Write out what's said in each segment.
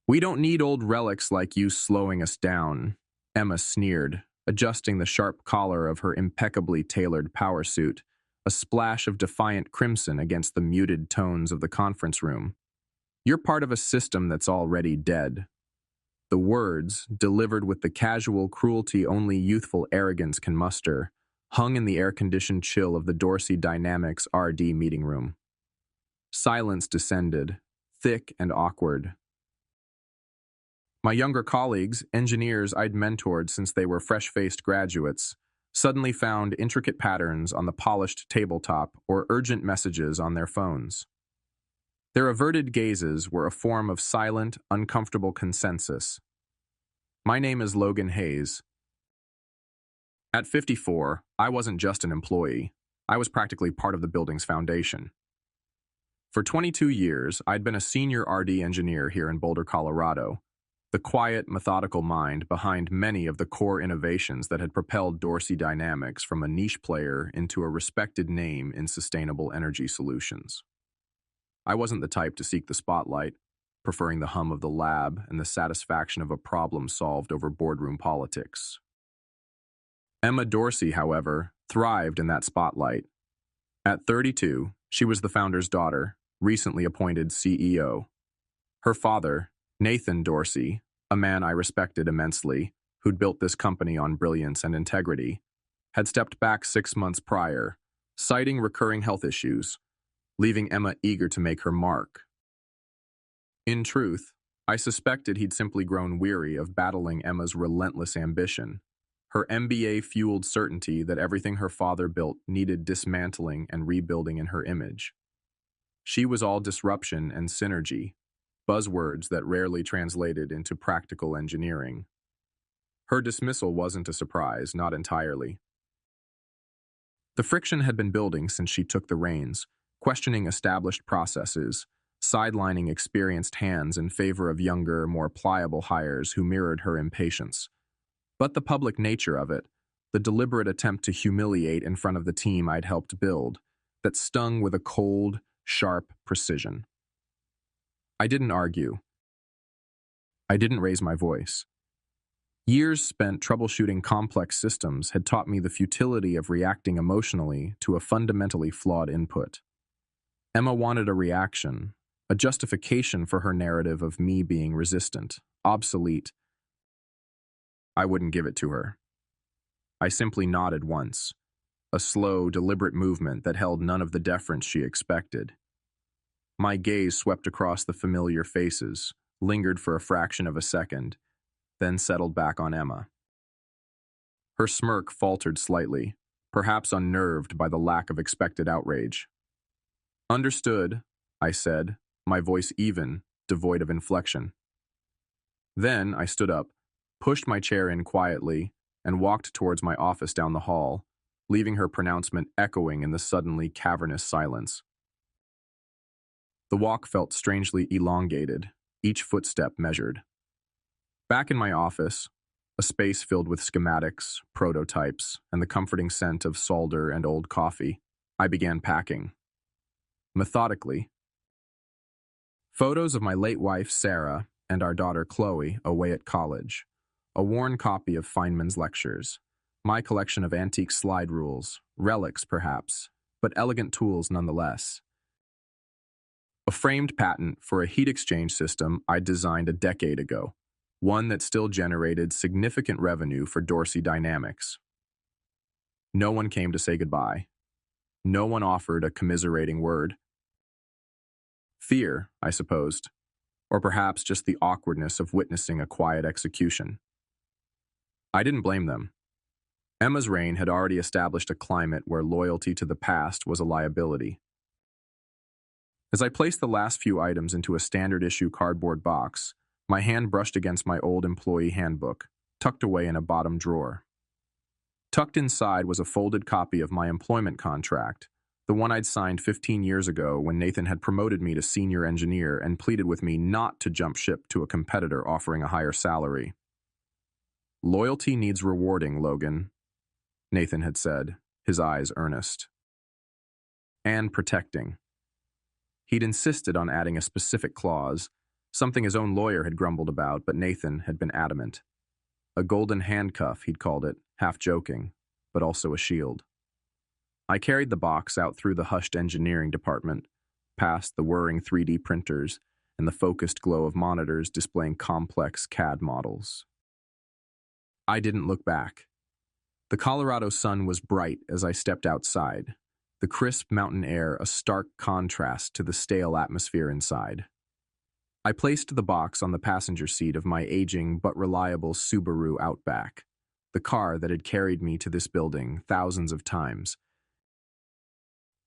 We don't need old relics like you slowing us down, Emma sneered, adjusting the sharp collar of her impeccably tailored power suit, a splash of defiant crimson against the muted tones of the conference room. You're part of a system that's already dead. The words, delivered with the casual cruelty only youthful arrogance can muster, hung in the air-conditioned chill of the Dorsey Dynamics RD meeting room. Silence descended, thick and awkward. My younger colleagues, engineers I'd mentored since they were fresh-faced graduates, suddenly found intricate patterns on the polished tabletop or urgent messages on their phones. Their averted gazes were a form of silent, uncomfortable consensus. My name is Logan Hayes. At 54, I wasn't just an employee. I was practically part of the building's foundation. For 22 years, I'd been a senior RD engineer here in Boulder, Colorado, the quiet, methodical mind behind many of the core innovations that had propelled Dorsey Dynamics from a niche player into a respected name in sustainable energy solutions. I wasn't the type to seek the spotlight, preferring the hum of the lab and the satisfaction of a problem solved over boardroom politics. Emma Dorsey, however, thrived in that spotlight. At 32, she was the founder's daughter, recently appointed CEO. Her father, Nathan Dorsey, a man I respected immensely, who'd built this company on brilliance and integrity, had stepped back 6 months prior, citing recurring health issues, leaving Emma eager to make her mark. In truth, I suspected he'd simply grown weary of battling Emma's relentless ambition, her MBA-fueled certainty that everything her father built needed dismantling and rebuilding in her image. She was all disruption and synergy, buzzwords that rarely translated into practical engineering. Her dismissal wasn't a surprise, not entirely. The friction had been building since she took the reins, questioning established processes, sidelining experienced hands in favor of younger, more pliable hires who mirrored her impatience. But the public nature of it, the deliberate attempt to humiliate in front of the team I'd helped build, that stung with a cold, sharp precision. I didn't argue. I didn't raise my voice. Years spent troubleshooting complex systems had taught me the futility of reacting emotionally to a fundamentally flawed input. Emma wanted a reaction, a justification for her narrative of me being resistant, obsolete. I wouldn't give it to her. I simply nodded once, a slow, deliberate movement that held none of the deference she expected. My gaze swept across the familiar faces, lingered for a fraction of a second, then settled back on Emma. Her smirk faltered slightly, perhaps unnerved by the lack of expected outrage. "Understood," I said, my voice even, devoid of inflection. Then I stood up, pushed my chair in quietly, and walked towards my office down the hall, leaving her pronouncement echoing in the suddenly cavernous silence. The walk felt strangely elongated, each footstep measured. Back in my office, a space filled with schematics, prototypes, and the comforting scent of solder and old coffee, I began packing. Methodically. Photos of my late wife, Sarah, and our daughter, Chloe, away at college. A worn copy of Feynman's lectures. My collection of antique slide rules, relics perhaps, but elegant tools nonetheless. A framed patent for a heat exchange system I designed a decade ago, one that still generated significant revenue for Dorsey Dynamics. No one came to say goodbye. No one offered a commiserating word. Fear, I supposed, or perhaps just the awkwardness of witnessing a quiet execution. I didn't blame them. Emma's reign had already established a climate where loyalty to the past was a liability. As I placed the last few items into a standard-issue cardboard box, my hand brushed against my old employee handbook, tucked away in a bottom drawer. Tucked inside was a folded copy of my employment contract, the one I'd signed 15 years ago when Nathan had promoted me to senior engineer and pleaded with me not to jump ship to a competitor offering a higher salary. "Loyalty needs rewarding, Logan," Nathan had said, his eyes earnest. "And protecting." He'd insisted on adding a specific clause, Something his own lawyer had grumbled about, but Nathan had been adamant. A golden handcuff, he'd called it, half joking, but also a shield. I carried the box out through the hushed engineering department, past the whirring 3D printers and the focused glow of monitors displaying complex CAD models. I didn't look back. The Colorado sun was bright as I stepped outside, the crisp mountain air a stark contrast to the stale atmosphere inside. I placed the box on the passenger seat of my aging but reliable Subaru Outback, the car that had carried me to this building thousands of times.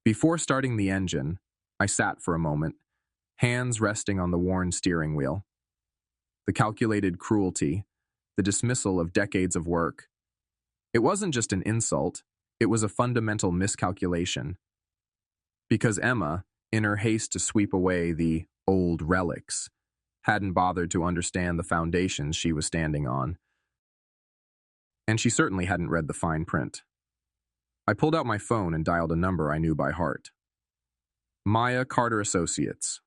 Before starting the engine, I sat for a moment, hands resting on the worn steering wheel. The calculated cruelty, the dismissal of decades of work. It wasn't just an insult, it was a fundamental miscalculation. Because Emma, in her haste to sweep away the old relics, hadn't bothered to understand the foundations she was standing on. And she certainly hadn't read the fine print. I pulled out my phone and dialed a number I knew by heart. Maya Carter Associates.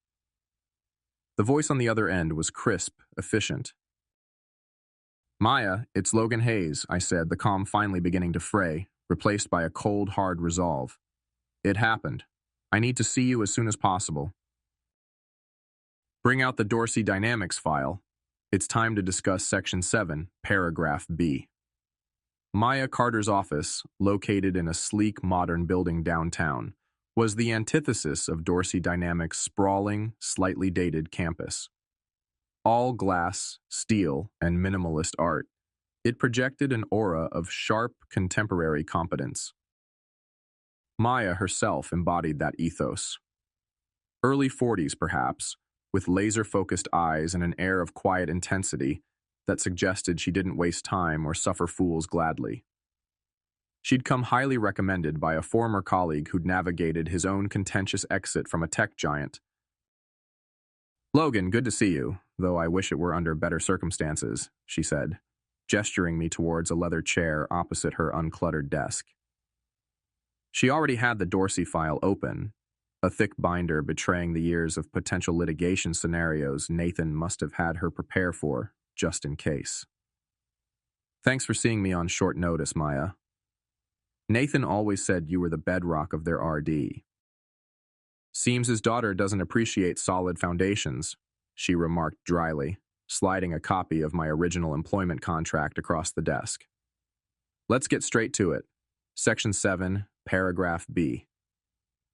The voice on the other end was crisp, efficient. Maya, it's Logan Hayes, I said, the calm finally beginning to fray, replaced by a cold, hard resolve. It happened. I need to see you as soon as possible. Bring out the Dorsey Dynamics file. It's time to discuss Section 7, Paragraph B. Maya Carter's office, located in a sleek, modern building downtown, was the antithesis of Dorsey Dynamics' sprawling, slightly dated campus. All glass, steel, and minimalist art, it projected an aura of sharp, contemporary competence. Maya herself embodied that ethos. Early 40s, perhaps, with laser-focused eyes and an air of quiet intensity that suggested she didn't waste time or suffer fools gladly. She'd come highly recommended by a former colleague who'd navigated his own contentious exit from a tech giant. Logan, good to see you, though I wish it were under better circumstances, she said, gesturing me towards a leather chair opposite her uncluttered desk. She already had the Dorsey file open, a thick binder betraying the years of potential litigation scenarios Nathan must have had her prepare for, just in case. Thanks for seeing me on short notice, Maya. Nathan always said you were the bedrock of their RD. Seems his daughter doesn't appreciate solid foundations, she remarked dryly, sliding a copy of my original employment contract across the desk. Let's get straight to it. Section 7, Paragraph B.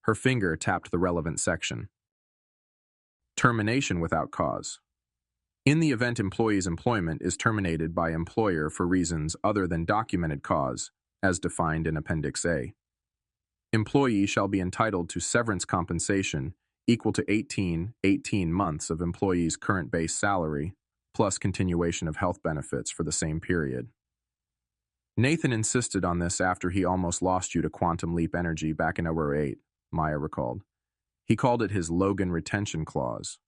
Her finger tapped the relevant section. Termination without cause. In the event employee's employment is terminated by employer for reasons other than documented cause, as defined in Appendix A, employee shall be entitled to severance compensation equal to 18 months of employee's current base salary, plus continuation of health benefits for the same period. Nathan insisted on this after he almost lost you to Quantum Leap Energy back in 2008, Maya recalled. He called it his Logan retention clause.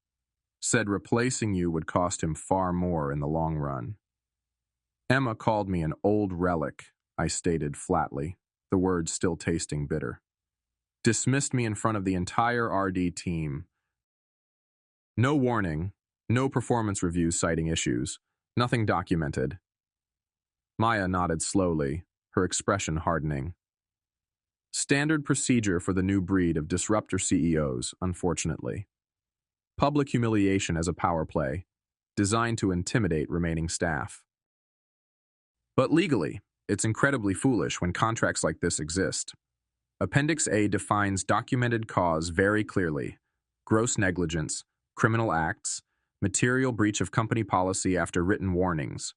Said replacing you would cost him far more in the long run. Emma called me an old relic, I stated flatly, the words still tasting bitter. Dismissed me in front of the entire RD team. No warning, no performance reviews citing issues, nothing documented. Maya nodded slowly, her expression hardening. Standard procedure for the new breed of disruptor CEOs, unfortunately. Public humiliation as a power play, designed to intimidate remaining staff. But legally, it's incredibly foolish when contracts like this exist. Appendix A defines documented cause very clearly: gross negligence, criminal acts, material breach of company policy after written warnings.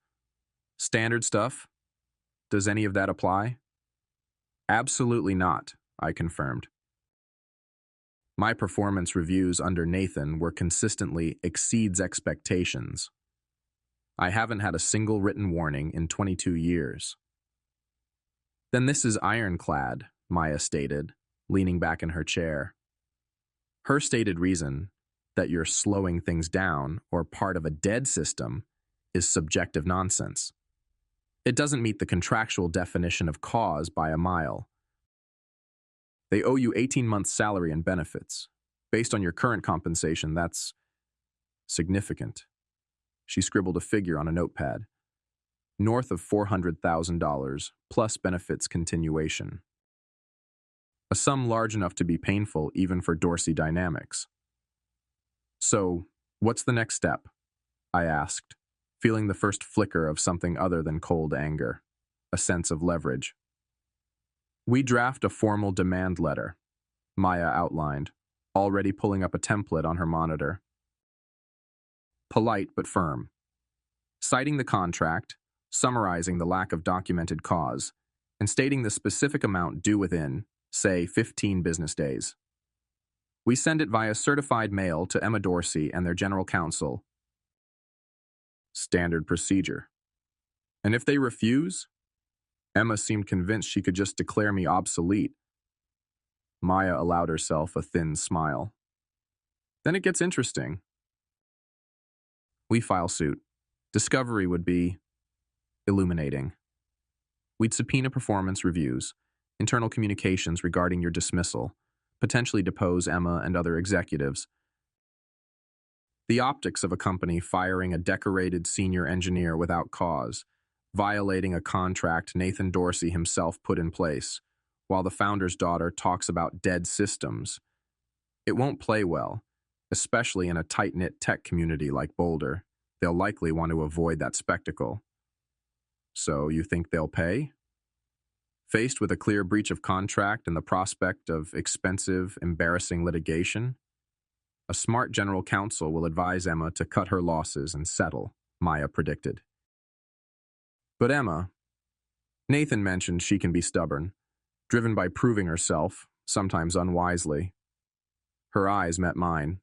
Standard stuff? Does any of that apply? Absolutely not, I confirmed. My performance reviews under Nathan were consistently exceeds expectations. I haven't had a single written warning in 22 years. Then this is ironclad, Maya stated, leaning back in her chair. Her stated reason, that you're slowing things down or part of a dead system, is subjective nonsense. It doesn't meet the contractual definition of cause by a mile. They owe you 18 months' salary and benefits. Based on your current compensation, that's... Significant. She scribbled a figure on a notepad. North of $400,000, plus benefits continuation. A sum large enough to be painful even for Dorsey Dynamics. So, what's the next step? I asked, feeling the first flicker of something other than cold anger, a sense of leverage. We draft a formal demand letter, Maya outlined, already pulling up a template on her monitor. Polite but firm. Citing the contract, summarizing the lack of documented cause, and stating the specific amount due within, say, 15 business days. We send it via certified mail to Emma Dorsey and their general counsel. Standard procedure. And if they refuse? Emma seemed convinced she could just declare me obsolete. Maya allowed herself a thin smile. Then it gets interesting. We file suit. Discovery would be illuminating. We'd subpoena performance reviews, internal communications regarding your dismissal, potentially depose Emma and other executives. The optics of a company firing a decorated senior engineer without cause, violating a contract Nathan Dorsey himself put in place, while the founder's daughter talks about dead systems. It won't play well, especially in a tight-knit tech community like Boulder. They'll likely want to avoid that spectacle. So you think they'll pay? Faced with a clear breach of contract and the prospect of expensive, embarrassing litigation, a smart general counsel will advise Emma to cut her losses and settle, Maya predicted. But Emma, Nathan mentioned she can be stubborn, driven by proving herself, sometimes unwisely. Her eyes met mine.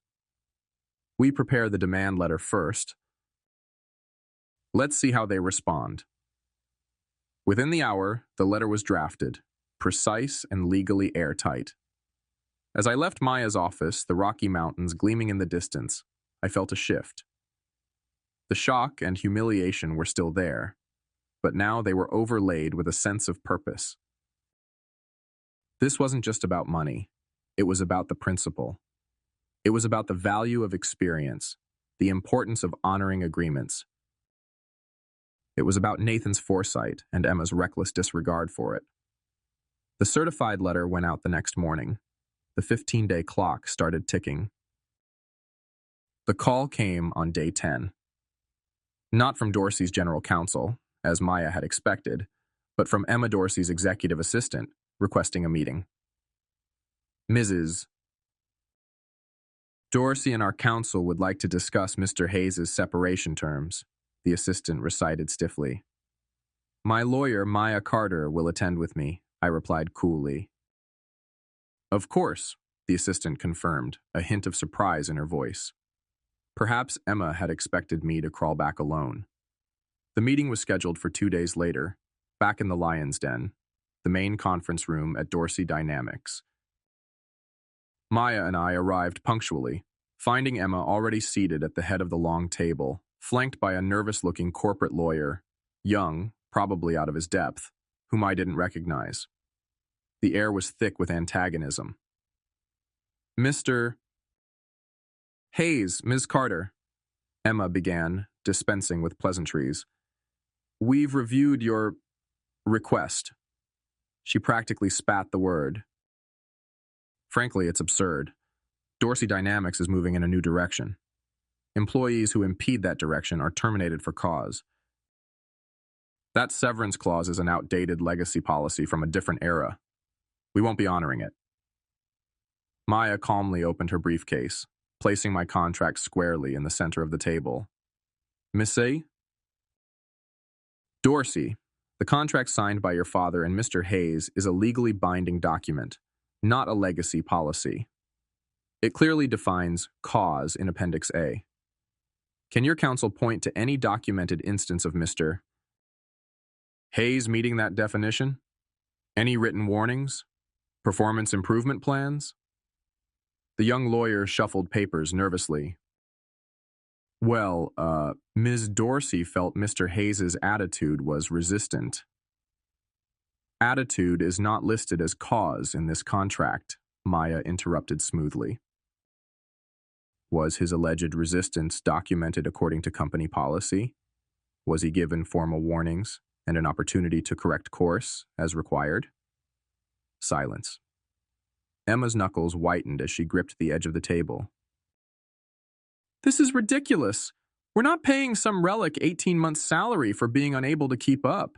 We prepare the demand letter first. Let's see how they respond. Within the hour, the letter was drafted, precise and legally airtight. As I left Maya's office, the Rocky Mountains gleaming in the distance, I felt a shift. The shock and humiliation were still there, but now they were overlaid with a sense of purpose. This wasn't just about money. It was about the principle. It was about the value of experience, the importance of honoring agreements. It was about Nathan's foresight and Emma's reckless disregard for it. The certified letter went out the next morning. The 15-day clock started ticking. The call came on day 10. Not from Dorsey's general counsel, as Maya had expected, but from Emma Dorsey's executive assistant, requesting a meeting. Mrs. Dorsey and our counsel would like to discuss Mr. Hayes' separation terms, the assistant recited stiffly. My lawyer, Maya Carter, will attend with me, I replied coolly. Of course, the assistant confirmed, a hint of surprise in her voice. Perhaps Emma had expected me to crawl back alone. The meeting was scheduled for 2 days later, back in the Lion's Den, the main conference room at Dorsey Dynamics. Maya and I arrived punctually, finding Emma already seated at the head of the long table, flanked by a nervous-looking corporate lawyer, young, probably out of his depth, whom I didn't recognize. The air was thick with antagonism. Mr. Hayes, Ms. Carter, Emma began, dispensing with pleasantries. We've reviewed your request. She practically spat the word. Frankly, it's absurd. Dorsey Dynamics is moving in a new direction. Employees who impede that direction are terminated for cause. That severance clause is an outdated legacy policy from a different era. We won't be honoring it. Maya calmly opened her briefcase, placing my contract squarely in the center of the table. Missy? Dorsey, the contract signed by your father and Mr. Hayes is a legally binding document, not a legacy policy. It clearly defines cause in Appendix A. Can your counsel point to any documented instance of Mr. Hayes meeting that definition? Any written warnings? Performance improvement plans? The young lawyer shuffled papers nervously. Well, Ms. Dorsey felt Mr. Hayes's attitude was resistant. Attitude is not listed as cause in this contract, Maya interrupted smoothly. Was his alleged resistance documented according to company policy? Was he given formal warnings and an opportunity to correct course as required? Silence. Emma's knuckles whitened as she gripped the edge of the table. This is ridiculous. We're not paying some relic 18 months' salary for being unable to keep up.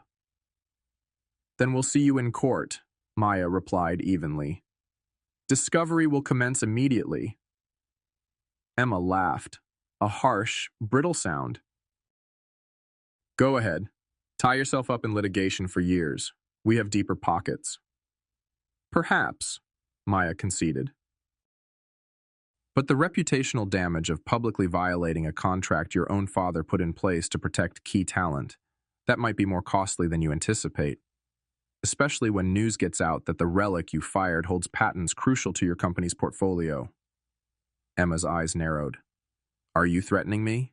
Then we'll see you in court, Maya replied evenly. Discovery will commence immediately. Emma laughed, a harsh, brittle sound. Go ahead. Tie yourself up in litigation for years. We have deeper pockets. Perhaps, Maya conceded. But the reputational damage of publicly violating a contract your own father put in place to protect key talent, that might be more costly than you anticipate, especially when news gets out that the relic you fired holds patents crucial to your company's portfolio. Emma's eyes narrowed. Are you threatening me?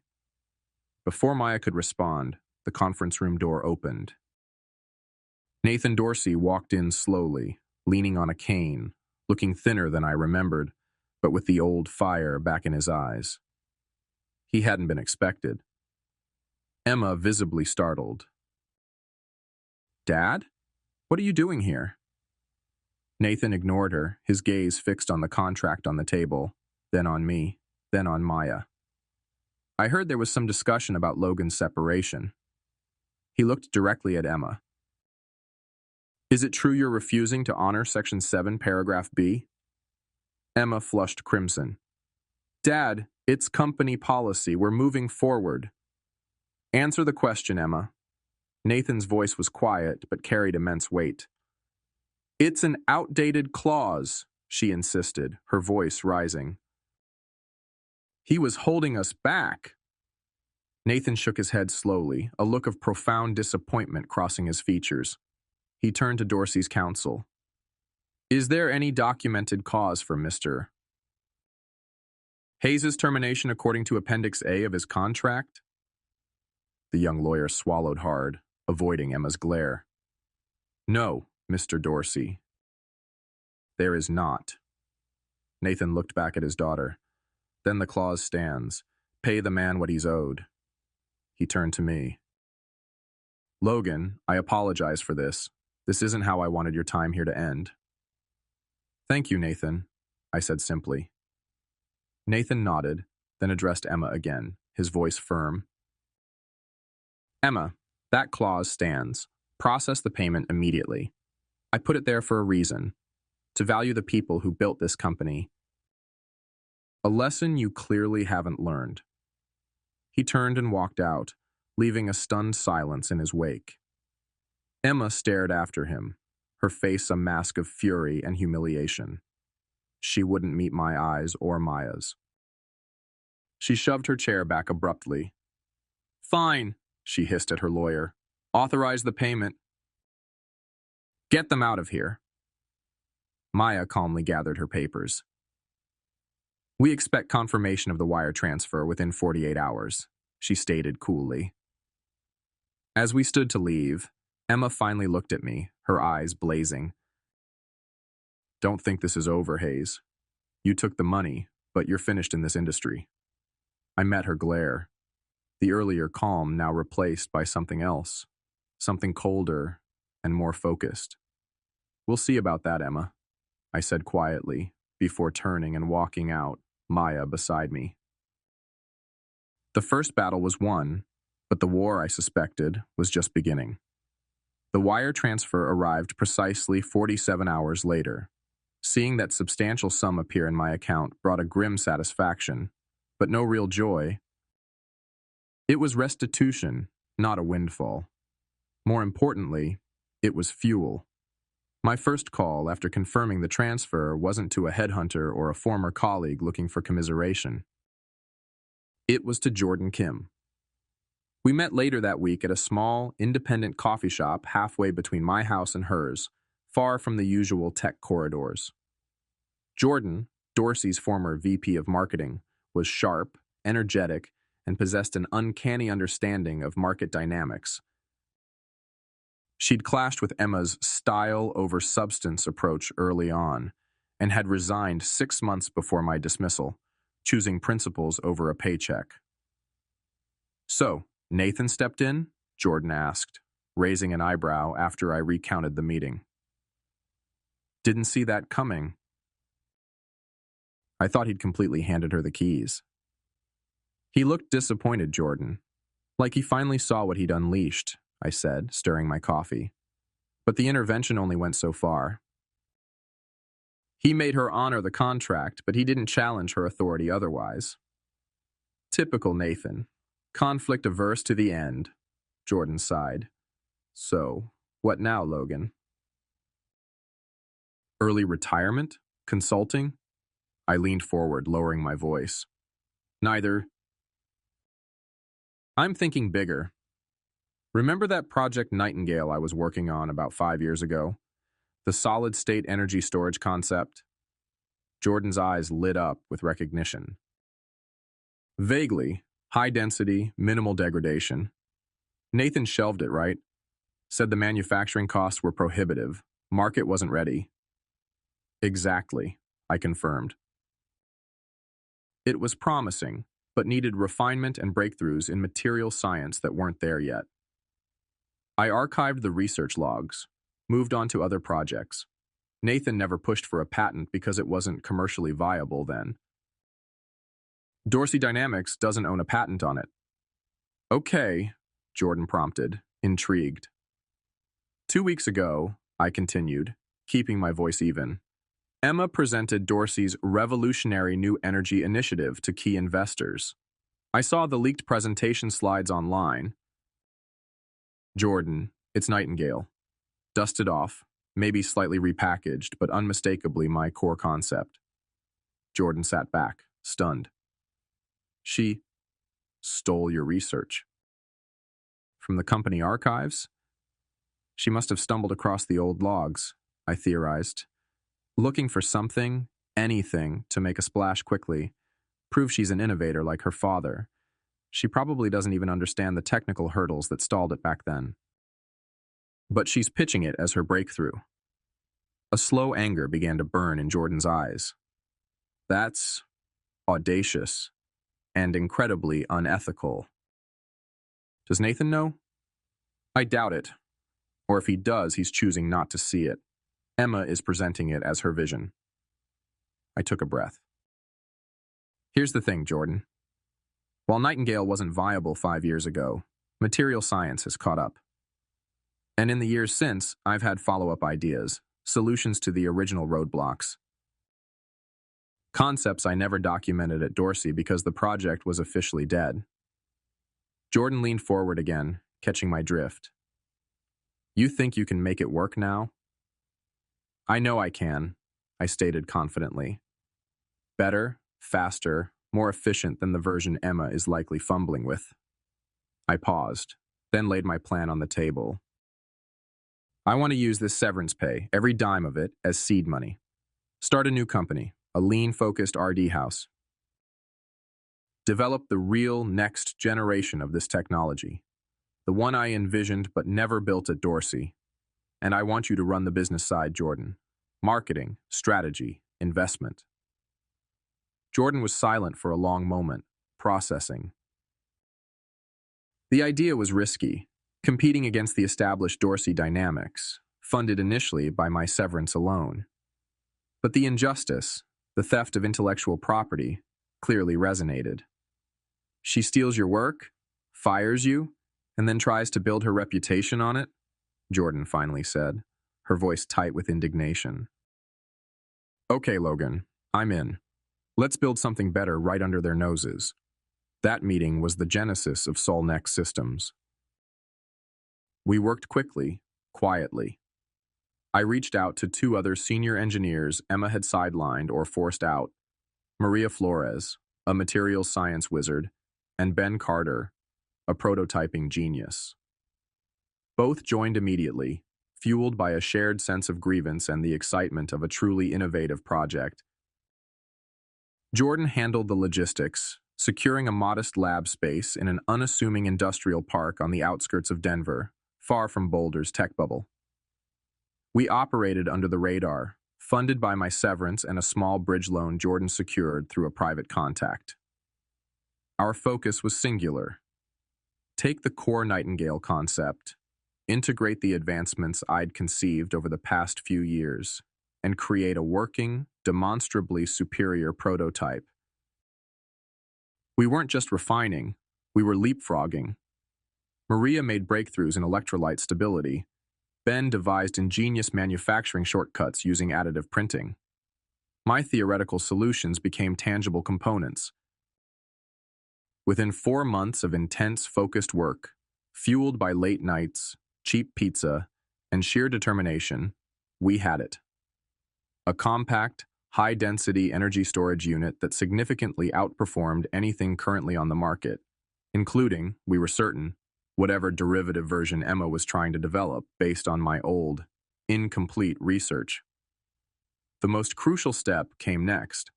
Before Maya could respond, the conference room door opened. Nathan Dorsey walked in slowly, leaning on a cane, looking thinner than I remembered, but with the old fire back in his eyes. He hadn't been expected. Emma visibly startled. Dad? What are you doing here? Nathan ignored her, his gaze fixed on the contract on the table, then on me, then on Maya. I heard there was some discussion about Logan's separation. He looked directly at Emma. Is it true you're refusing to honor Section 7, Paragraph B? Emma flushed crimson. Dad, it's company policy. We're moving forward. Answer the question, Emma. Nathan's voice was quiet, but carried immense weight. It's an outdated clause, she insisted, her voice rising. He was holding us back. Nathan shook his head slowly, a look of profound disappointment crossing his features. He turned to Dorsey's counsel. Is there any documented cause for Mr. Hayes' termination according to Appendix A of his contract? The young lawyer swallowed hard, avoiding Emma's glare. No, Mr. Dorsey. There is not. Nathan looked back at his daughter. Then the clause stands. Pay the man what he's owed. He turned to me. Logan, I apologize for this. This isn't how I wanted your time here to end. Thank you, Nathan, I said simply. Nathan nodded, then addressed Emma again, his voice firm. Emma, that clause stands. Process the payment immediately. I put it there for a reason. To value the people who built this company. A lesson you clearly haven't learned. He turned and walked out, leaving a stunned silence in his wake. Emma stared after him, her face a mask of fury and humiliation. She wouldn't meet my eyes or Maya's. She shoved her chair back abruptly. Fine, she hissed at her lawyer. Authorize the payment. Get them out of here. Maya calmly gathered her papers. We expect confirmation of the wire transfer within 48 hours, she stated coolly. As we stood to leave, Emma finally looked at me, her eyes blazing. Don't think this is over, Hayes. You took the money, but you're finished in this industry. I met her glare, the earlier calm now replaced by something else, something colder and more focused. We'll see about that, Emma, I said quietly, before turning and walking out, Maya beside me. The first battle was won, but the war, I suspected, was just beginning. The wire transfer arrived precisely 47 hours later. Seeing that substantial sum appear in my account brought a grim satisfaction, but no real joy. It was restitution, not a windfall. More importantly, it was fuel. My first call after confirming the transfer wasn't to a headhunter or a former colleague looking for commiseration. It was to Jordan Kim. We met later that week at a small, independent coffee shop halfway between my house and hers, far from the usual tech corridors. Jordan, Dorsey's former VP of marketing, was sharp, energetic, and possessed an uncanny understanding of market dynamics. She'd clashed with Emma's style over substance approach early on, and had resigned 6 months before my dismissal, choosing principles over a paycheck. So, Nathan stepped in? Jordan asked, raising an eyebrow after I recounted the meeting. Didn't see that coming. I thought he'd completely handed her the keys. He looked disappointed, Jordan. Like he finally saw what he'd unleashed, I said, stirring my coffee. But the intervention only went so far. He made her honor the contract, but he didn't challenge her authority otherwise. Typical Nathan. Conflict averse to the end, Jordan sighed. So, what now, Logan? Early retirement? Consulting? I leaned forward, lowering my voice. Neither. I'm thinking bigger. Remember that Project Nightingale I was working on about 5 years ago? The solid-state energy storage concept? Jordan's eyes lit up with recognition. Vaguely, high density, minimal degradation. Nathan shelved it, right? Said the manufacturing costs were prohibitive. Market wasn't ready. Exactly, I confirmed. It was promising, but needed refinement and breakthroughs in material science that weren't there yet. I archived the research logs, moved on to other projects. Nathan never pushed for a patent because it wasn't commercially viable then. Dorsey Dynamics doesn't own a patent on it. Okay, Jordan prompted, intrigued. 2 weeks ago, I continued, keeping my voice even, Emma presented Dorsey's revolutionary new energy initiative to key investors. I saw the leaked presentation slides online. Jordan, it's Nightingale. Dusted off, maybe slightly repackaged, but unmistakably my core concept. Jordan sat back, stunned. She stole your research. From the company archives? She must have stumbled across the old logs, I theorized. Looking for something, anything, to make a splash quickly. Prove she's an innovator like her father. She probably doesn't even understand the technical hurdles that stalled it back then. But she's pitching it as her breakthrough. A slow anger began to burn in Jordan's eyes. That's audacious and incredibly unethical. Does Nathan know? I doubt it. Or if he does, he's choosing not to see it. Emma is presenting it as her vision. I took a breath. Here's the thing, Jordan. While Nightingale wasn't viable 5 years ago, material science has caught up. And in the years since, I've had follow-up ideas, solutions to the original roadblocks. Concepts I never documented at Dorsey because the project was officially dead. Jordan leaned forward again, catching my drift. You think you can make it work now? I know I can, I stated confidently. Better, faster, more efficient than the version Emma is likely fumbling with. I paused, then laid my plan on the table. I want to use this severance pay, every dime of it, as seed money. Start a new company, a lean-focused R&D house. Develop the real next generation of this technology, the one I envisioned but never built at Dorsey. And I want you to run the business side, Jordan. Marketing, strategy, investment. Jordan was silent for a long moment, processing. The idea was risky, competing against the established Dorsey Dynamics, funded initially by my severance alone. But the injustice, the theft of intellectual property, clearly resonated. She steals your work, fires you, and then tries to build her reputation on it, Jordan finally said, her voice tight with indignation. Okay, Logan, I'm in. Let's build something better right under their noses. That meeting was the genesis of Solnex Systems. We worked quickly, quietly. I reached out to 2 other senior engineers Emma had sidelined or forced out, Maria Flores, a materials science wizard, and Ben Carter, a prototyping genius. Both joined immediately, fueled by a shared sense of grievance and the excitement of a truly innovative project. Jordan handled the logistics, securing a modest lab space in an unassuming industrial park on the outskirts of Denver, far from Boulder's tech bubble. We operated under the radar, funded by my severance and a small bridge loan Jordan secured through a private contact. Our focus was singular. Take the core Nightingale concept, integrate the advancements I'd conceived over the past few years, and create a working, demonstrably superior prototype. We weren't just refining, we were leapfrogging. Maria made breakthroughs in electrolyte stability. Ben devised ingenious manufacturing shortcuts using additive printing. My theoretical solutions became tangible components. Within 4 months of intense, focused work, fueled by late nights, cheap pizza, and sheer determination, we had it. A compact, high-density energy storage unit that significantly outperformed anything currently on the market, including, we were certain, whatever derivative version Emma was trying to develop based on my old, incomplete research. The most crucial step came next.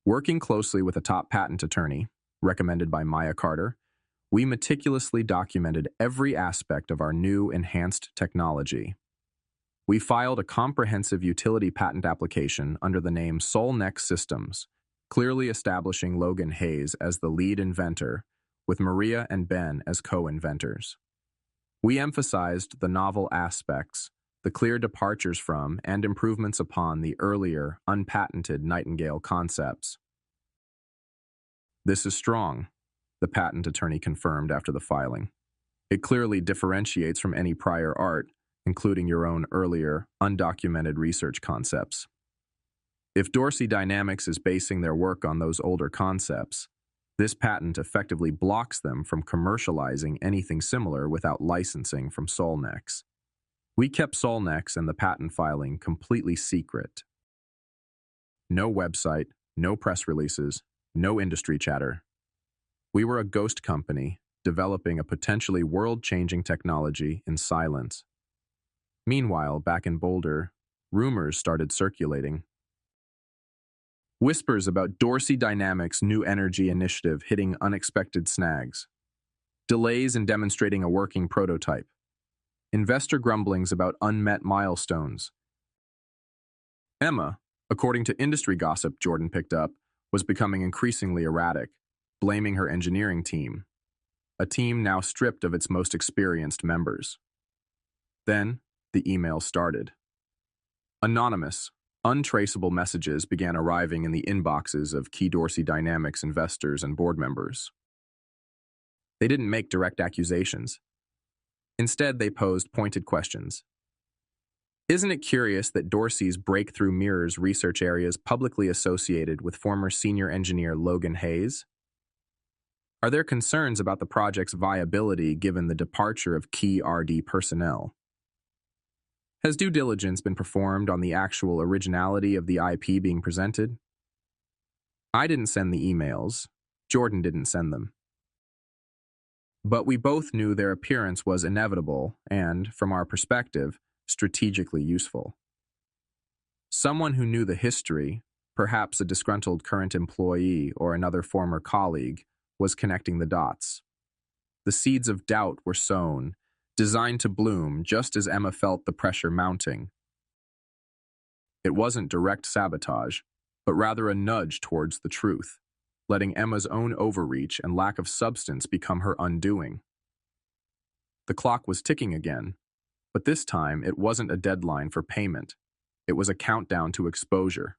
Working closely with a top patent attorney, recommended by Maya Carter, we meticulously documented every aspect of our new enhanced technology. We filed a comprehensive utility patent application under the name Solnex Systems, clearly establishing Logan Hayes as the lead inventor, with Maria and Ben as co-inventors. We emphasized the novel aspects, the clear departures from and improvements upon the earlier, unpatented Nightingale concepts. This is strong, the patent attorney confirmed after the filing. It clearly differentiates from any prior art, including your own earlier, undocumented research concepts. If Dorsey Dynamics is basing their work on those older concepts, this patent effectively blocks them from commercializing anything similar without licensing from Solnex. We kept Solnex and the patent filing completely secret. No website, no press releases, no industry chatter. We were a ghost company, developing a potentially world-changing technology in silence. Meanwhile, back in Boulder, rumors started circulating. Whispers about Dorsey Dynamics' new energy initiative hitting unexpected snags. Delays in demonstrating a working prototype. Investor grumblings about unmet milestones. Emma, according to industry gossip Jordan picked up, was becoming increasingly erratic, blaming her engineering team, a team now stripped of its most experienced members. Then, the email started. Anonymous, untraceable messages began arriving in the inboxes of key Dorsey Dynamics investors and board members. They didn't make direct accusations. Instead, they posed pointed questions. Isn't it curious that Dorsey's breakthrough mirrors research areas publicly associated with former senior engineer Logan Hayes? Are there concerns about the project's viability given the departure of key RD personnel? Has due diligence been performed on the actual originality of the IP being presented? I didn't send the emails. Jordan didn't send them. But we both knew their appearance was inevitable and, from our perspective, strategically useful. Someone who knew the history, perhaps a disgruntled current employee or another former colleague, was connecting the dots. The seeds of doubt were sown, designed to bloom just as Emma felt the pressure mounting. It wasn't direct sabotage, but rather a nudge towards the truth, letting Emma's own overreach and lack of substance become her undoing. The clock was ticking again, but this time it wasn't a deadline for payment. It was a countdown to exposure.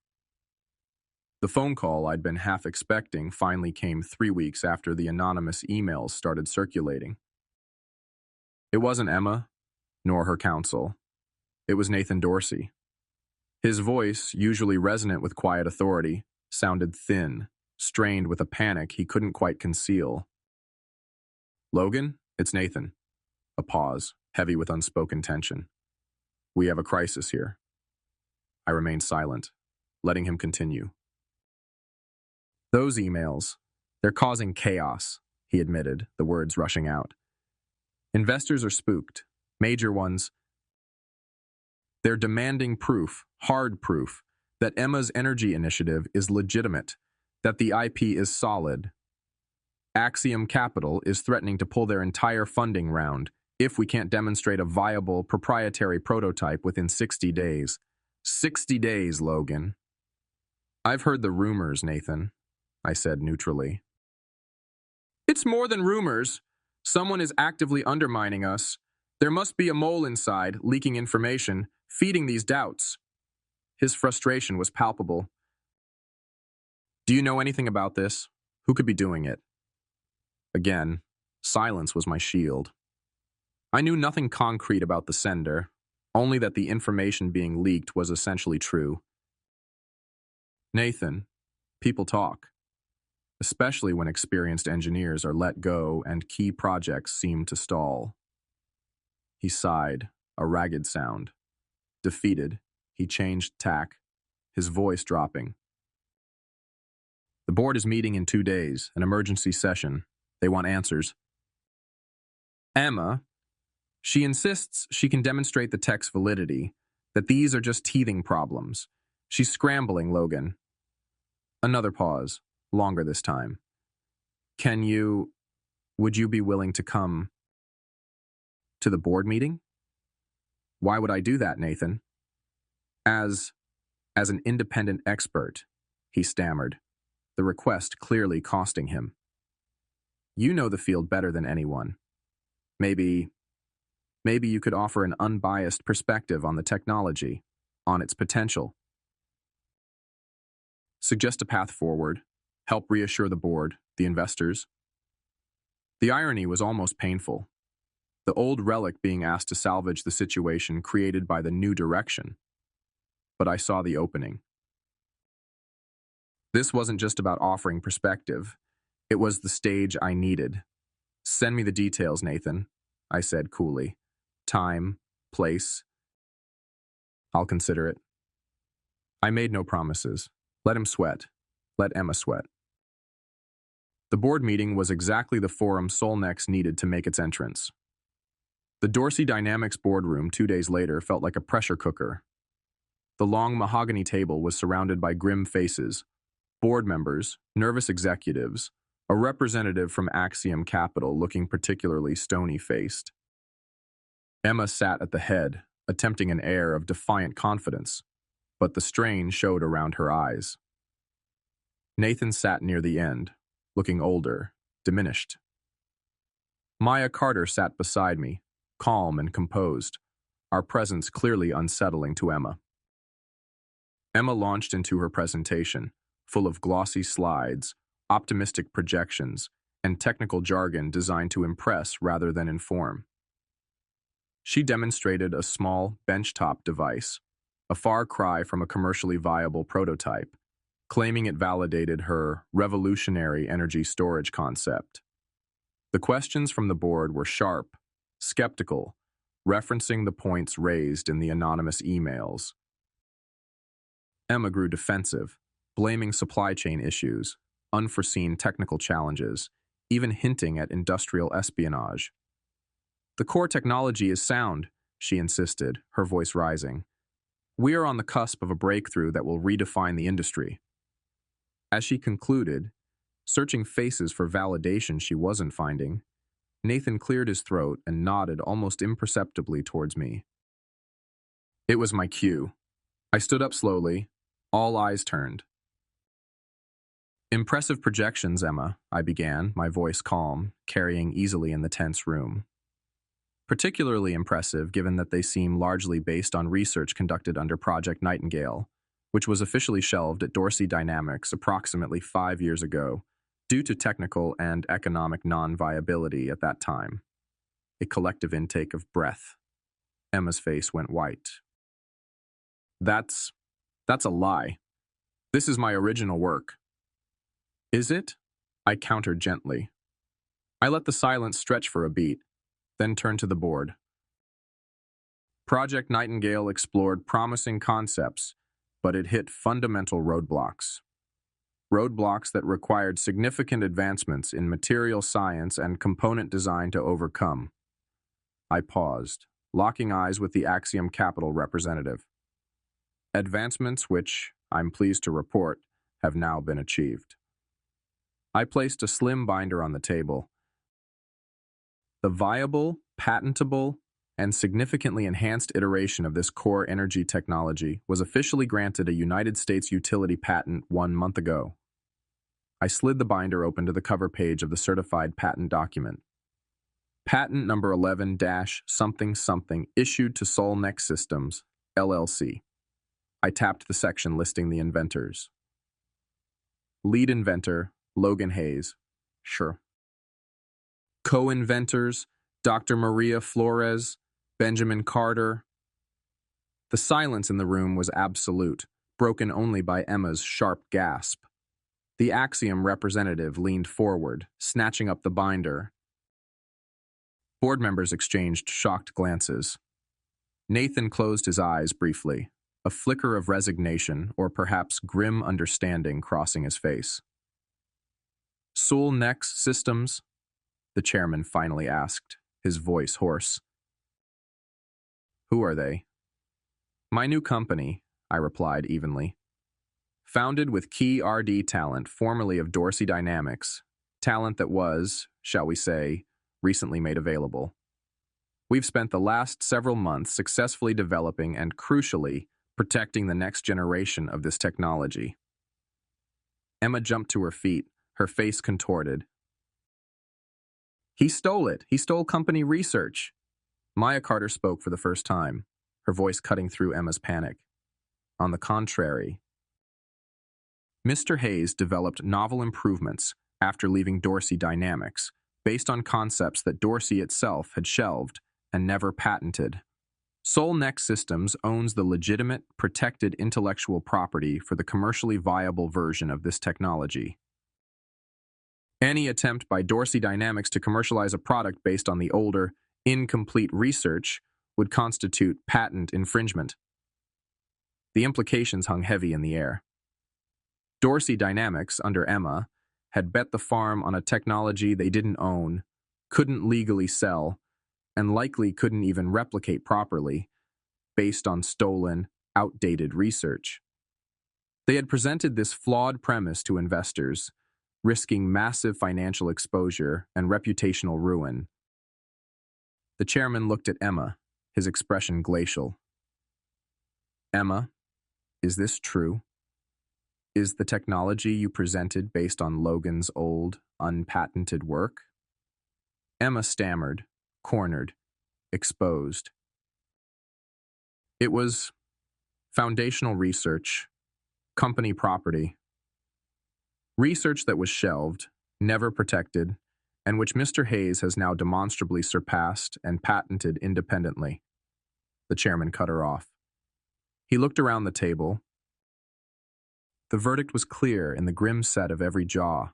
The phone call I'd been half expecting finally came 3 weeks after the anonymous emails started circulating. It wasn't Emma, nor her counsel. It was Nathan Dorsey. His voice, usually resonant with quiet authority, sounded thin, strained with a panic he couldn't quite conceal. Logan, it's Nathan. A pause, heavy with unspoken tension. We have a crisis here. I remained silent, letting him continue. Those emails, they're causing chaos, he admitted, the words rushing out. Investors are spooked, major ones. They're demanding proof, hard proof, that Emma's energy initiative is legitimate, that the IP is solid. Axiom Capital is threatening to pull their entire funding round if we can't demonstrate a viable proprietary prototype within 60 days. 60 days, Logan. I've heard the rumors, Nathan, I said neutrally. It's more than rumors. Someone is actively undermining us. There must be a mole inside, leaking information, feeding these doubts. His frustration was palpable. Do you know anything about this? Who could be doing it? Again, silence was my shield. I knew nothing concrete about the sender, only that the information being leaked was essentially true. Nathan, people talk, especially when experienced engineers are let go and key projects seem to stall. He sighed, a ragged sound. Defeated, he changed tack, his voice dropping. The board is meeting in 2 days, an emergency session. They want answers. Emma, she insists she can demonstrate the tech's validity, that these are just teething problems. She's scrambling, Logan. Another pause, longer this time. Would you be willing to come to the board meeting? Why would I do that, Nathan? As an independent expert, he stammered, the request clearly costing him. You know the field better than anyone. Maybe you could offer an unbiased perspective on the technology, on its potential. Suggest a path forward, help reassure the board, the investors. The irony was almost painful. The old relic being asked to salvage the situation created by the new direction. But I saw the opening. This wasn't just about offering perspective. It was the stage I needed. Send me the details, Nathan, I said coolly. Time, place. I'll consider it. I made no promises. Let him sweat. Let Emma sweat. The board meeting was exactly the forum Solnex needed to make its entrance. The Dorsey Dynamics boardroom 2 days later felt like a pressure cooker. The long mahogany table was surrounded by grim faces, board members, nervous executives, a representative from Axiom Capital looking particularly stony-faced. Emma sat at the head, attempting an air of defiant confidence, but the strain showed around her eyes. Nathan sat near the end, looking older, diminished. Maya Carter sat beside me, calm and composed, our presence clearly unsettling to Emma. Emma launched into her presentation, full of glossy slides, optimistic projections, and technical jargon designed to impress rather than inform. She demonstrated a small, benchtop device, a far cry from a commercially viable prototype, claiming it validated her revolutionary energy storage concept. The questions from the board were sharp, skeptical, referencing the points raised in the anonymous emails. Emma grew defensive, blaming supply chain issues, unforeseen technical challenges, even hinting at industrial espionage. The core technology is sound, she insisted, her voice rising. We are on the cusp of a breakthrough that will redefine the industry. As she concluded, searching faces for validation she wasn't finding, Nathan cleared his throat and nodded almost imperceptibly towards me. It was my cue. I stood up slowly, all eyes turned. Impressive projections, Emma, I began, my voice calm, carrying easily in the tense room. Particularly impressive given that they seem largely based on research conducted under Project Nightingale, which was officially shelved at Dorsey Dynamics approximately 5 years ago, due to technical and economic non-viability at that time. A collective intake of breath. Emma's face went white. That's a lie. This is my original work. Is it? I countered gently. I let the silence stretch for a beat, then turned to the board. Project Nightingale explored promising concepts, but it hit fundamental roadblocks. Roadblocks that required significant advancements in material science and component design to overcome. I paused, locking eyes with the Axiom Capital representative. Advancements which, I'm pleased to report, have now been achieved. I placed a slim binder on the table. The viable, patentable, and significantly enhanced iteration of this core energy technology was officially granted a United States utility patent 1 month ago. I slid the binder open to the cover page of the certified patent document. Patent number 11-something something issued to Solnex Systems, LLC. I tapped the section listing the inventors. Lead inventor, Logan Hayes. Sure. Co-inventors, Dr. Maria Flores, Benjamin Carter. The silence in the room was absolute, broken only by Emma's sharp gasp. The Axiom representative leaned forward, snatching up the binder. Board members exchanged shocked glances. Nathan closed his eyes briefly, a flicker of resignation or perhaps grim understanding crossing his face. Solnex Systems? The chairman finally asked, his voice hoarse. Who are they? My new company, I replied evenly. Founded with key RD talent formerly of Dorsey Dynamics, talent that was, shall we say, recently made available. We've spent the last several months successfully developing and, crucially, protecting the next generation of this technology. Emma jumped to her feet, her face contorted. He stole it. He stole company research. Maya Carter spoke for the first time, her voice cutting through Emma's panic. On the contrary, Mr. Hayes developed novel improvements after leaving Dorsey Dynamics, based on concepts that Dorsey itself had shelved and never patented. Solnex Systems owns the legitimate, protected intellectual property for the commercially viable version of this technology. Any attempt by Dorsey Dynamics to commercialize a product based on the older, incomplete research would constitute patent infringement. The implications hung heavy in the air. Dorsey Dynamics, under Emma, had bet the farm on a technology they didn't own, couldn't legally sell, and likely couldn't even replicate properly, based on stolen, outdated research. They had presented this flawed premise to investors, risking massive financial exposure and reputational ruin. The chairman looked at Emma, his expression glacial. Emma, is this true? Is the technology you presented based on Logan's old, unpatented work? Emma stammered, cornered, exposed. It was foundational research, company property. Research that was shelved, never protected, and which Mr. Hayes has now demonstrably surpassed and patented independently. The chairman cut her off. He looked around the table. The verdict was clear in the grim set of every jaw.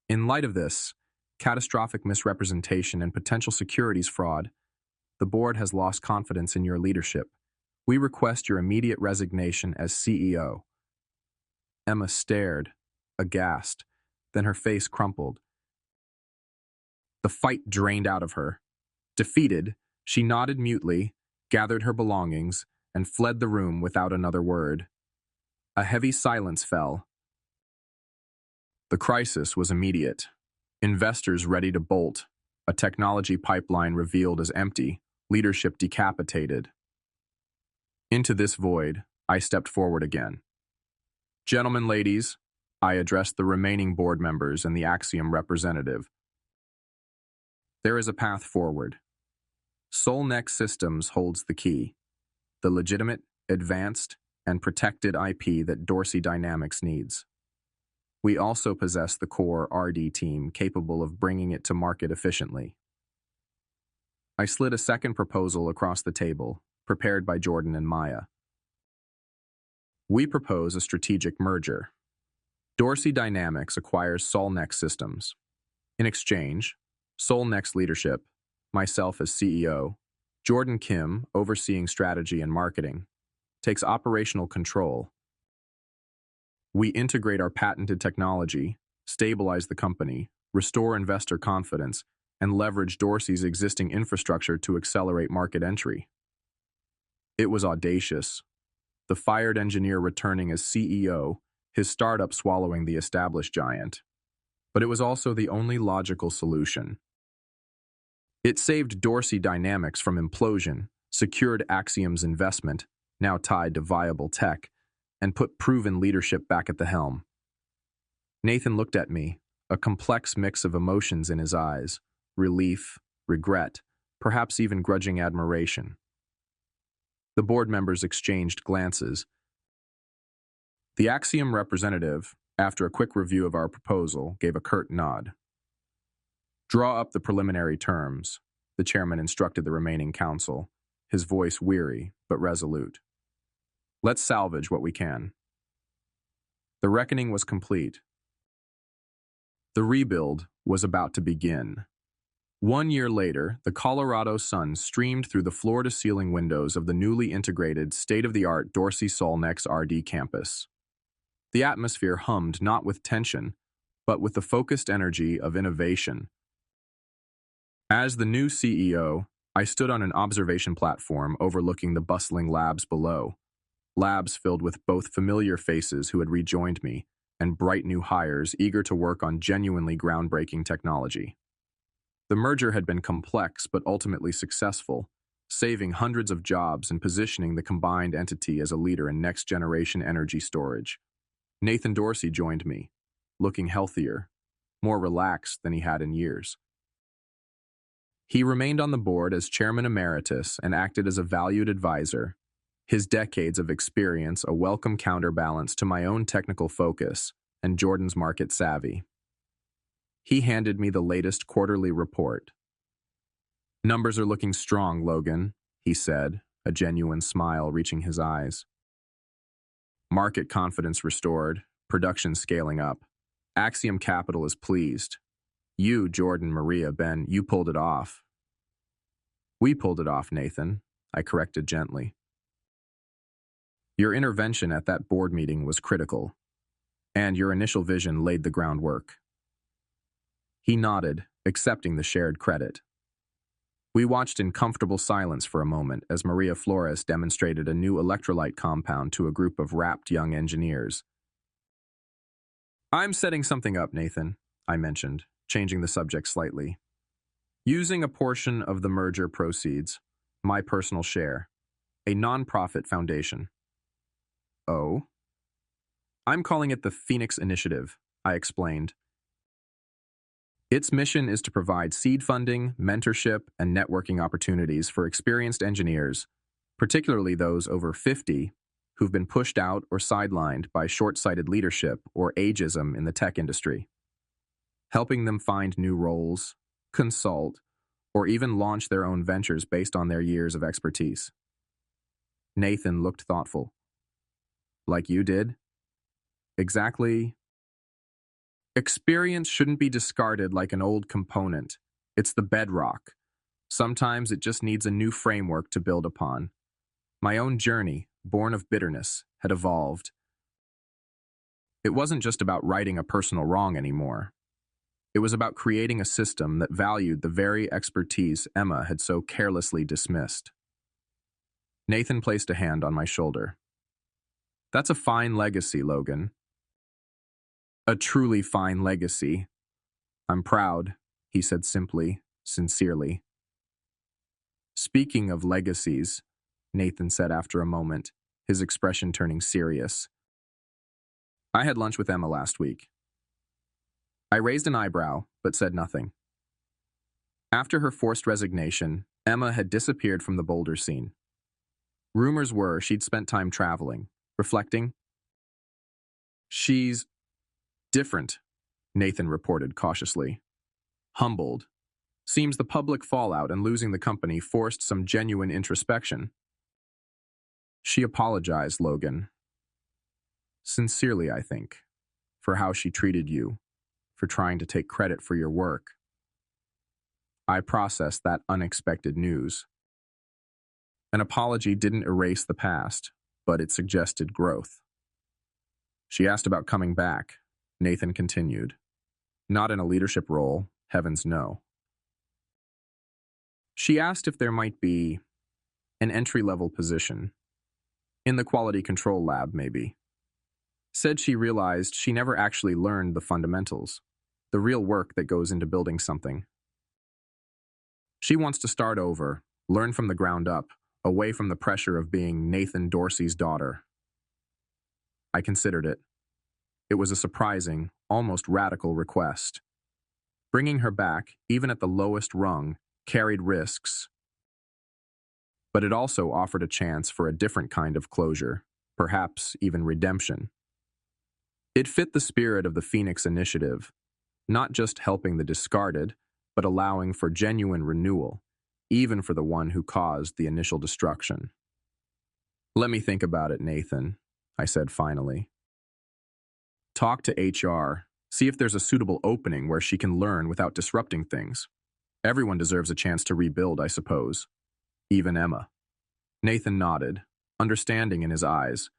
In light of this, catastrophic misrepresentation and potential securities fraud, the board has lost confidence in your leadership. We request your immediate resignation as CEO. Emma stared, aghast, then her face crumpled. The fight drained out of her. Defeated, she nodded mutely, gathered her belongings, and fled the room without another word. A heavy silence fell. The crisis was immediate. Investors ready to bolt, a technology pipeline revealed as empty, leadership decapitated. Into this void, I stepped forward again. Gentlemen, ladies, I addressed the remaining board members and the Axiom representative. There is a path forward. Solnex Systems holds the key, the legitimate, advanced, and protected IP that Dorsey Dynamics needs. We also possess the core RD team capable of bringing it to market efficiently. I slid a second proposal across the table, prepared by Jordan and Maya. We propose a strategic merger. Dorsey Dynamics acquires Solnex Systems. In exchange, Solnex leadership, myself as CEO, Jordan Kim, overseeing strategy and marketing, takes operational control. We integrate our patented technology, stabilize the company, restore investor confidence, and leverage Dorsey's existing infrastructure to accelerate market entry. It was audacious. The fired engineer returning as CEO, his startup swallowing the established giant. But it was also the only logical solution. It saved Dorsey Dynamics from implosion, secured Axiom's investment, now tied to viable tech, and put proven leadership back at the helm. Nathan looked at me, a complex mix of emotions in his eyes: relief, regret, perhaps even grudging admiration. The board members exchanged glances. The Axiom representative, after a quick review of our proposal, gave a curt nod. "Draw up the preliminary terms," the chairman instructed the remaining council, his voice weary but resolute. "Let's salvage what we can." The reckoning was complete. The rebuild was about to begin. 1 year later, the Colorado sun streamed through the floor-to-ceiling windows of the newly integrated, state-of-the-art Dorsey Dynamics RD campus. The atmosphere hummed not with tension, but with the focused energy of innovation. As the new CEO, I stood on an observation platform overlooking the bustling labs below, labs filled with both familiar faces who had rejoined me and bright new hires eager to work on genuinely groundbreaking technology. The merger had been complex but ultimately successful, saving hundreds of jobs and positioning the combined entity as a leader in next-generation energy storage. Nathan Dorsey joined me, looking healthier, more relaxed than he had in years. He remained on the board as chairman emeritus and acted as a valued advisor, his decades of experience a welcome counterbalance to my own technical focus and Jordan's market savvy. He handed me the latest quarterly report. "Numbers are looking strong, Logan," he said, a genuine smile reaching his eyes. "Market confidence restored, production scaling up. Axiom Capital is pleased. You, Jordan, Maria, Ben, you pulled it off." "We pulled it off, Nathan," I corrected gently. "Your intervention at that board meeting was critical, and your initial vision laid the groundwork." He nodded, accepting the shared credit. We watched in comfortable silence for a moment as Maria Flores demonstrated a new electrolyte compound to a group of rapt young engineers. "I'm setting something up, Nathan," I mentioned, changing the subject slightly. "Using a portion of the merger proceeds, my personal share, a non-profit foundation." "Oh?" "I'm calling it the Phoenix Initiative," I explained. "Its mission is to provide seed funding, mentorship, and networking opportunities for experienced engineers, particularly those over 50 who've been pushed out or sidelined by short-sighted leadership or ageism in the tech industry. Helping them find new roles, consult, or even launch their own ventures based on their years of expertise." Nathan looked thoughtful. "Like you did?" "Exactly. Experience shouldn't be discarded like an old component. It's the bedrock. Sometimes it just needs a new framework to build upon. My own journey, born of bitterness, had evolved. It wasn't just about righting a personal wrong anymore. It was about creating a system that valued the very expertise Emma had so carelessly dismissed." Nathan placed a hand on my shoulder. "That's a fine legacy, Logan. A truly fine legacy. I'm proud," he said simply, sincerely. "Speaking of legacies," Nathan said after a moment, his expression turning serious. "I had lunch with Emma last week." I raised an eyebrow, but said nothing. After her forced resignation, Emma had disappeared from the Boulder scene. Rumors were she'd spent time traveling, reflecting. "She's different," Nathan reported cautiously. "Humbled. Seems the public fallout and losing the company forced some genuine introspection." "She apologized, Logan. Sincerely, I think, for how she treated you, for trying to take credit for your work." I processed that unexpected news. An apology didn't erase the past, but it suggested growth. "She asked about coming back," Nathan continued. "Not in a leadership role, heavens no. She asked if there might be an entry-level position. In the quality control lab, maybe. Said she realized she never actually learned the fundamentals, the real work that goes into building something." She wants to start over, learn from the ground up, away from the pressure of being Nathan Dorsey's daughter. I considered it. It was a surprising, almost radical request. Bringing her back, even at the lowest rung, carried risks, but it also offered a chance for a different kind of closure, perhaps even redemption. It fit the spirit of the Phoenix Initiative, not just helping the discarded, but allowing for genuine renewal, even for the one who caused the initial destruction. "Let me think about it, Nathan," I said finally. "Talk to HR, see if there's a suitable opening where she can learn without disrupting things. Everyone deserves a chance to rebuild, I suppose. Even Emma." Nathan nodded, understanding in his eyes.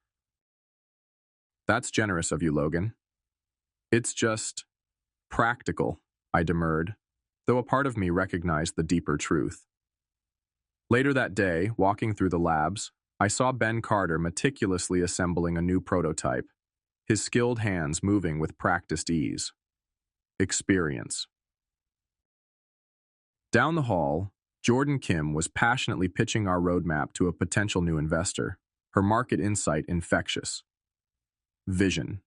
"That's generous of you, Logan." "It's just practical," I demurred, though a part of me recognized the deeper truth. Later that day, walking through the labs, I saw Ben Carter meticulously assembling a new prototype, his skilled hands moving with practiced ease. Experience. Down the hall, Jordan Kim was passionately pitching our roadmap to a potential new investor, her market insight infectious. Vision.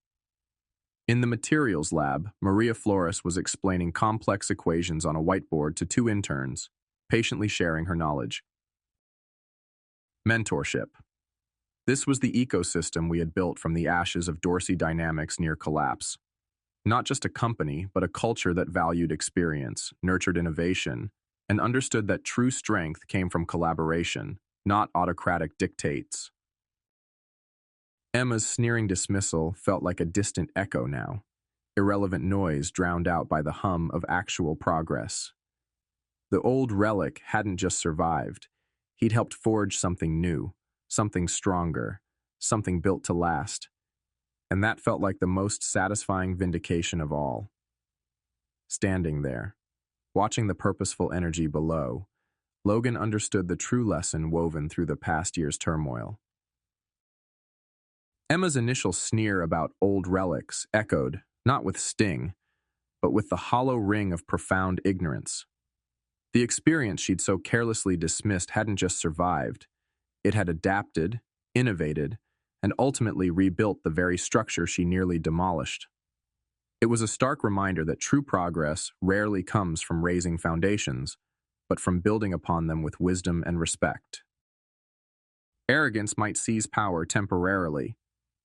In the materials lab, Maria Flores was explaining complex equations on a whiteboard to two interns, patiently sharing her knowledge. Mentorship. This was the ecosystem we had built from the ashes of Dorsey Dynamics near collapse. Not just a company, but a culture that valued experience, nurtured innovation, and understood that true strength came from collaboration, not autocratic dictates. Emma's sneering dismissal felt like a distant echo now, irrelevant noise drowned out by the hum of actual progress. The old relic hadn't just survived, he'd helped forge something new, something stronger, something built to last, and that felt like the most satisfying vindication of all. Standing there, watching the purposeful energy below, Logan understood the true lesson woven through the past year's turmoil. Emma's initial sneer about old relics echoed, not with sting, but with the hollow ring of profound ignorance. The experience she'd so carelessly dismissed hadn't just survived, it had adapted, innovated, and ultimately rebuilt the very structure she nearly demolished. It was a stark reminder that true progress rarely comes from raising foundations, but from building upon them with wisdom and respect. Arrogance might seize power temporarily,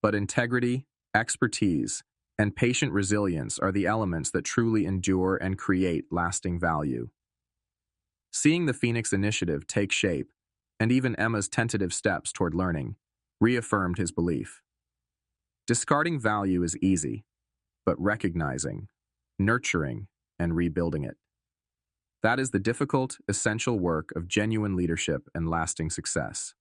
but integrity, expertise, and patient resilience are the elements that truly endure and create lasting value. Seeing the Phoenix Initiative take shape, and even Emma's tentative steps toward learning, reaffirmed his belief. Discarding value is easy, but recognizing, nurturing, and rebuilding it. That is the difficult, essential work of genuine leadership and lasting success.